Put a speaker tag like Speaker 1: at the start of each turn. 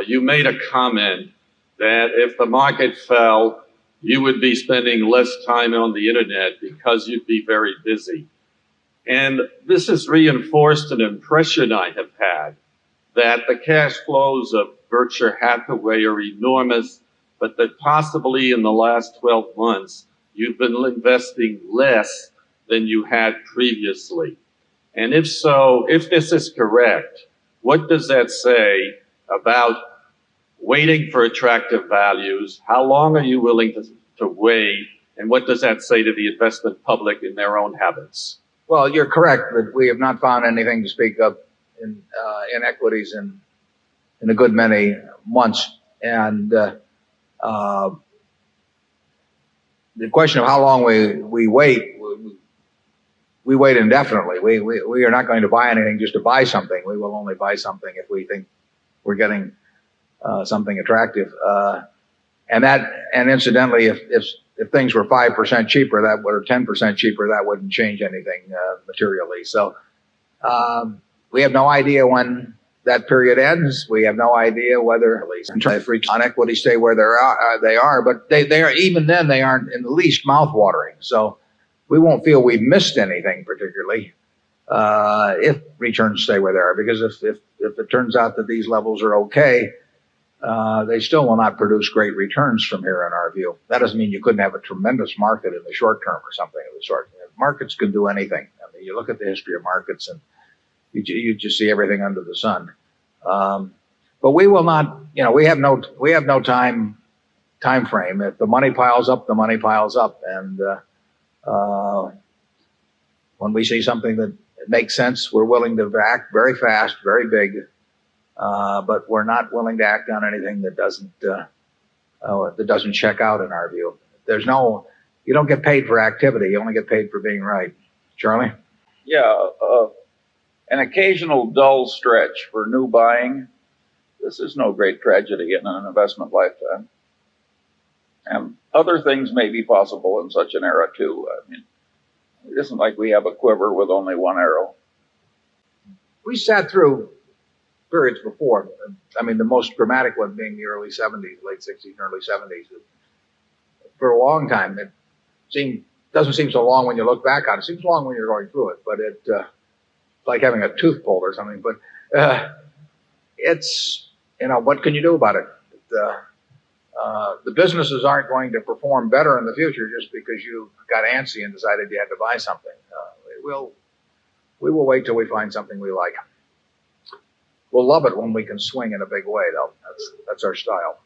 Speaker 1: you made a comment that if the market fell, you would be spending less time on the internet because you'd be very busy. And this has reinforced an impression I have had that the cash flows of Berkshire Hathaway are enormous, but that possibly in the last 12 months, you've been investing less than you had previously. And if so, if this is correct, what does that say about waiting for attractive values? How long are you willing to wait? And what does that say to the investment public in their own habits?
Speaker 2: Well, you're correct that we have not found anything to speak of in equities in a good many months. And the question of how long we wait, we wait indefinitely. We are not going to buy anything just to buy something. We will only buy something if we think we're getting something attractive. And incidentally, if things were 5% cheaper, or 10% cheaper, that wouldn't change anything materially. So we have no idea when that period ends. We have no idea whether, at least if return on equity stay where they are, but they are, even then they aren't in the least mouth-watering. So we won't feel we've missed anything particularly if returns stay where they are, because if it turns out that these levels are okay, they still will not produce great returns from here in our view. That doesn't mean you couldn't have a tremendous market in the short term or something of the sort. Markets can do anything. I mean, you look at the history of markets and you just see everything under the sun. But we will not, we have no time frame. If the money piles up, the money piles up. And when we see something that makes sense, we're willing to act very fast, very big. But we're not willing to act on anything that doesn't check out in our view. You don't get paid for activity. You only get paid for being right. Charlie?
Speaker 3: Yeah, an occasional dull stretch for new buying. This is no great tragedy in an investment lifetime. And other things may be possible in such an era too. I mean, it isn't like we have a quiver with only one arrow.
Speaker 2: We sat through periods before. I mean, the most dramatic one being the early 70s, late 60s and early 70s. For a long time, it doesn't seem so long when you look back on it. It seems long when you're going through it, but it's like having a tooth pulled or something. But it's, what can you do about it? The businesses aren't going to perform better in the future just because you got antsy and decided you had to buy something. We will wait till we find something we like. We'll love it when we can swing in a big way, though. That's our style.